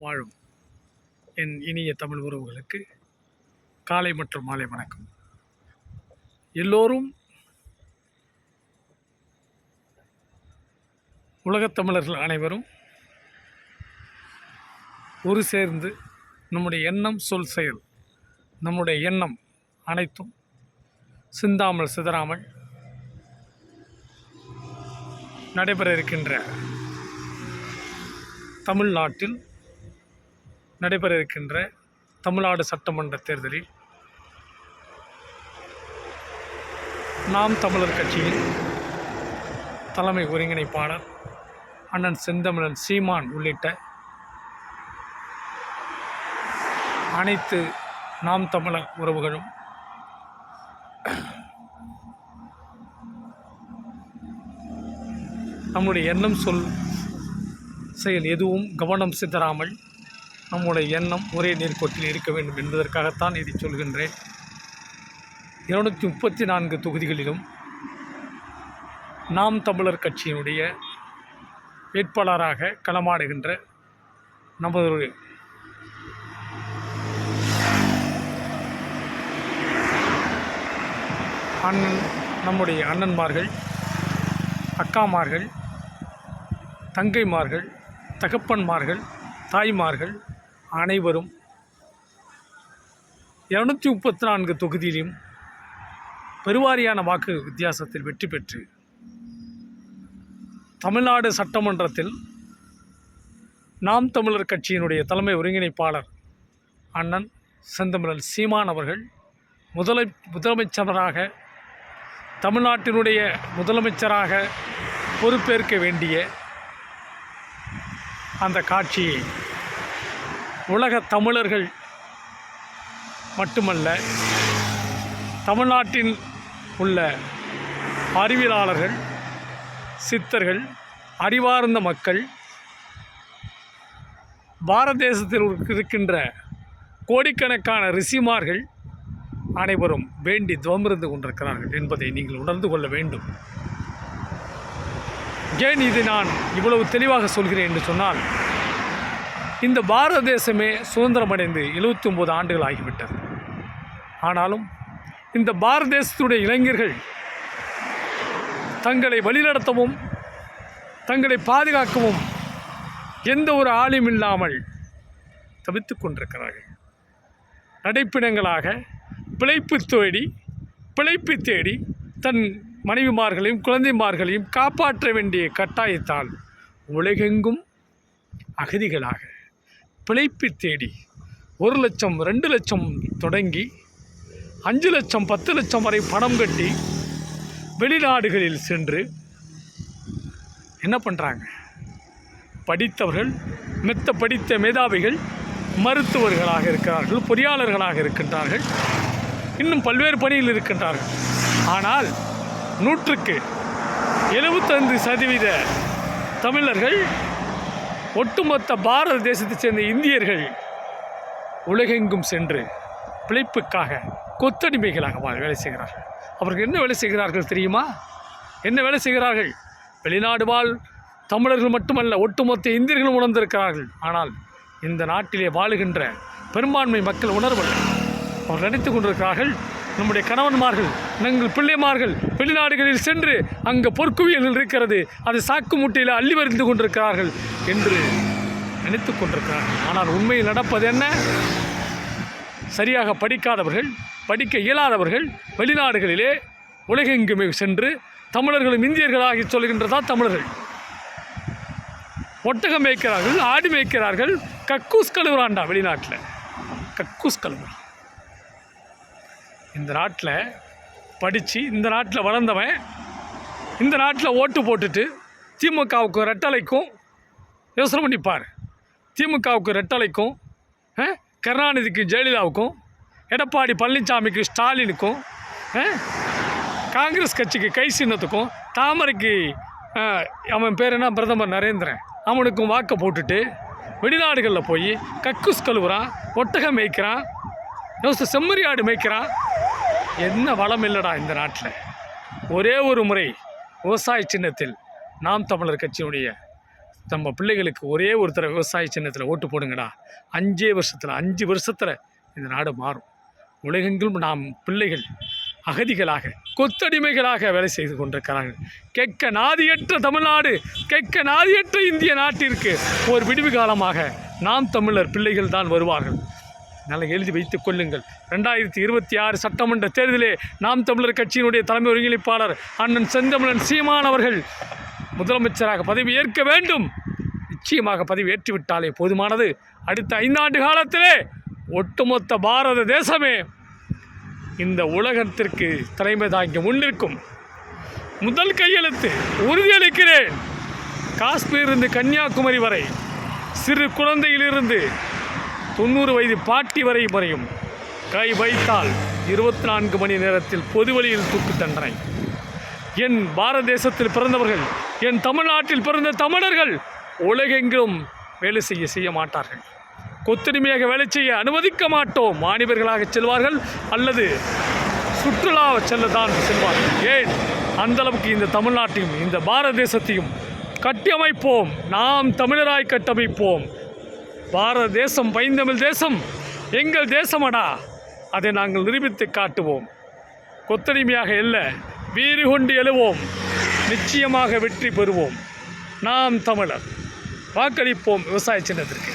வாழும் என் இனிய தமிழ் உறவுகளுக்கு காலை மற்றும் மாலை வணக்கம். எல்லோரும் உலகத் தமிழர்கள் அனைவரும் ஒரு சேர்ந்து நம்முடைய எண்ணம் சொல் செயல் நம்முடைய எண்ணம் அனைத்தும் சிந்தாமல் சிதறாமல் நடைபெற இருக்கின்ற தமிழ்நாட்டில் நடைபெற இருக்கின்ற தமிழ்நாடு சட்டமன்ற தேர்தலில் நாம் தமிழர் கட்சியின் தலைமை ஒருங்கிணைப்பாளர் அண்ணன் செந்தமிழன் சீமான் உள்ளிட்ட அனைத்து நாம் தமிழர் உறவுகளும் நம்முடைய எண்ணம் சொல் செயல் எதுவும் கவனம் சிதறாமல் நம்முடைய எண்ணம் ஒரே நேர்கோட்டில் இருக்க வேண்டும் என்பதற்காகத்தான் இதை சொல்கின்றேன். 234 தொகுதிகளிலும் நாம் தமிழர் கட்சியினுடைய வேட்பாளராக களமாடுகின்ற நமது நம்முடைய அண்ணன்மார்கள், அக்காமார்கள், தங்கைமார்கள், தகப்பன்மார்கள், தாய்மார்கள் அனைவரும் 234 தொகுதியிலும் பெருவாரியான வாக்கு வித்தியாசத்தில் வெற்றி பெற்று தமிழ்நாடு சட்டமன்றத்தில் நாம் தமிழர் கட்சியினுடைய தலைமை ஒருங்கிணைப்பாளர் அண்ணன் செந்தமிழன் சீமான் அவர்கள் முதலமைச்சராக தமிழ்நாட்டினுடைய முதலமைச்சராக பொறுப்பேற்க வேண்டிய அந்த காட்சியை உலக தமிழர்கள் மட்டுமல்ல, தமிழ்நாட்டில் உள்ள அறிவியலாளர்கள், சித்தர்கள், அறிவார்ந்த மக்கள், பாரத தேசத்தில் இருக்கின்ற கோடிக்கணக்கான ரிஷிமார்கள் அனைவரும் வேண்டி துவமிருந்து கொண்டிருக்கிறார்கள் என்பதை நீங்கள் உணர்ந்து கொள்ள வேண்டும். ஏன் இது நான் இவ்வளவு தெளிவாக சொல்கிறேன் என்று சொன்னால், இந்த பாரத தேசமே சுதந்திரமடைந்து 79 ஆண்டுகள் ஆகிவிட்டது. ஆனாலும் இந்த பாரத தேசத்துடைய இளைஞர்கள் தங்களை வழிநடத்தவும் தங்களை பாதுகாக்கவும் எந்த ஒரு ஆளும் இல்லாமல் தவித்து கொண்டிருக்கிறார்கள். நடைப்பிணங்களாக பிழைப்பு தேடி தன் மனைவிமார்களையும் குழந்தைமார்களையும் காப்பாற்ற வேண்டிய கட்டாயத்தால் உலகெங்கும் அகதிகளாக பிழைப்பு தேடி 1 லட்சம் 2 லட்சம் தொடங்கி 5 லட்சம் 10 லட்சம் வரை பணம் கட்டி வெளிநாடுகளில் சென்று என்ன பண்ணுறாங்க? படித்தவர்கள், படித்த மேதாவிகள் மருத்துவர்களாக இருக்கிறார்கள், பொறியாளர்களாக இருக்கின்றார்கள், இன்னும் பல்வேறு பணியில் இருக்கின்றார்கள். ஆனால் 100க்கு 75% தமிழர்கள், ஒட்டுமொத்த பாரத தேசத்தைச் சேர்ந்த இந்தியர்கள் உலகெங்கும் சென்று பிழைப்புக்காக கொத்தடிமைகளாக வேலை செய்கிறார்கள். அவர்கள் என்ன வேலை செய்கிறார்கள் தெரியுமா? என்ன வேலை செய்கிறார்கள்? வெளிநாடு வாழ் தமிழர்கள் மட்டுமல்ல, ஒட்டுமொத்த இந்தியர்களும் உணர்ந்திருக்கிறார்கள். ஆனால் இந்த நாட்டிலே வாழுகின்ற பெரும்பான்மை மக்கள் உணர்வல்ல. அவர் நினைத்து கொண்டிருக்கிறார்கள், நம்முடைய கணவன்மார்கள், எங்கள் பிள்ளைமார்கள் வெளிநாடுகளில் சென்று அங்கே பொற்குவியல்கள் இருக்கிறது, அது சாக்கு மூட்டையில் அள்ளி வருந்து கொண்டிருக்கிறார்கள் என்று நினைத்து கொண்டிருக்கிறார்கள். ஆனால் உண்மையில் நடப்பது என்ன? சரியாக படிக்காதவர்கள், படிக்க இயலாதவர்கள் வெளிநாடுகளிலே உலகெங்குமே சென்று தமிழர்களும் இந்தியர்களாகி சொல்கின்றதா தமிழர்கள் ஒட்டகம் மேய்க்கிறார்கள், ஆடு மேய்க்கிறார்கள், கக்கூஸ் கழுவுறாண்டா வெளிநாட்டில். கக்கூஸ் கழுவுறான். இந்த நாட்டில் படித்து இந்த நாட்டில் வளர்ந்தவன் இந்த நாட்டில் ஓட்டு போட்டுட்டு திமுகவுக்கும் ரெட்டலைக்கும் யோசனை பண்ணிப்பார். திமுகவுக்கு ரெட்டலைக்கும், கருணாநிதிக்கு ஜெயலலிதாவுக்கும், எடப்பாடி பழனிசாமிக்கு ஸ்டாலினுக்கும், காங்கிரஸ் கட்சிக்கு கை சின்னத்துக்கும், தாமரைக்கு அவன் பேர் என்ன பிரதமர் நரேந்திரன் அவனுக்கும் வாக்கை போட்டுட்டு வெளிநாடுகளில் போய் கக்கூஸ் கழுவுறான், ஒட்டகம் மேய்க்கிறான், செம்மறி ஆடு மேய்க்கிறான். என்ன வளம் இல்லைடா இந்த நாட்டில். ஒரே ஒரு முறை விவசாய சின்னத்தில் நாம் தமிழர் கட்சியினுடைய நம்ம பிள்ளைகளுக்கு ஒரே ஒரு தடவை விவசாய சின்னத்தில் ஓட்டு போடுங்கடா, 5 வருஷத்தில் இந்த நாடு மாறும். உலகெங்கிலும் நாம் பிள்ளைகள் அகதிகளாக கொத்தடிமைகளாக வேலை செய்து கொண்டிருக்கிறார்கள். கெக்க நாதியற்ற தமிழ்நாடு, கெக்க நாதியற்ற இந்திய நாட்டிற்கு ஒரு விடிவு காலமாக நாம் தமிழர் பிள்ளைகள் தான் வருவார்கள். நல்லா எழுதி வைத்துக் கொள்ளுங்கள். 2026 சட்டமன்ற தேர்தலிலே நாம் தமிழர் கட்சியினுடைய தலைமை ஒருங்கிணைப்பாளர் அண்ணன் செந்தமிழன் சீமான் அவர்கள் முதலமைச்சராக பதவி ஏற்க வேண்டும். நிச்சயமாக பதவி ஏற்றுவிட்டாலே போதுமானது. அடுத்த 5 ஆண்டு காலத்திலே ஒட்டுமொத்த பாரத தேசமே இந்த உலகத்திற்கு தலைமை தாங்கி முன்னிற்கும். முதல் கையெழுத்து உறுதியளிக்கிறேன். காஷ்மீரிலிருந்து கன்னியாகுமரி வரை, சிறு குழந்தையிலிருந்து 90 வயது பாட்டி வரையும் கை வைத்தால் 24 மணி நேரத்தில் பொது வழியில் தூக்கு தண்டனை. என் பாரத தேசத்தில் பிறந்தவர்கள், என் தமிழ்நாட்டில் பிறந்த தமிழர்கள் உலகெங்கிலும் வேலை செய்ய மாட்டார்கள். கொத்தடிமையாக வேலை செய்ய அனுமதிக்க மாட்டோம். மாணவர்களாக செல்வார்கள் அல்லது சுற்றுலா செல்லத்தான் செல்வார்கள். ஏன் அந்தளவுக்கு இந்த தமிழ்நாட்டையும் இந்த பாரத தேசத்தையும் கட்டியமைப்போம். நாம் தமிழராய் கட்டமைப்போம். பாரத தேசம் பைந்தமிழ் தேசம் எங்கள் தேசமடா, அதை நாங்கள் நிரூபித்து காட்டுவோம். கொத்தடிமையாக இல்லை, வீறு கொண்டு எழுவோம். நிச்சயமாக வெற்றி பெறுவோம். நாம் தமிழர். வாக்களிப்போம் விவசாய சின்னத்திற்கு.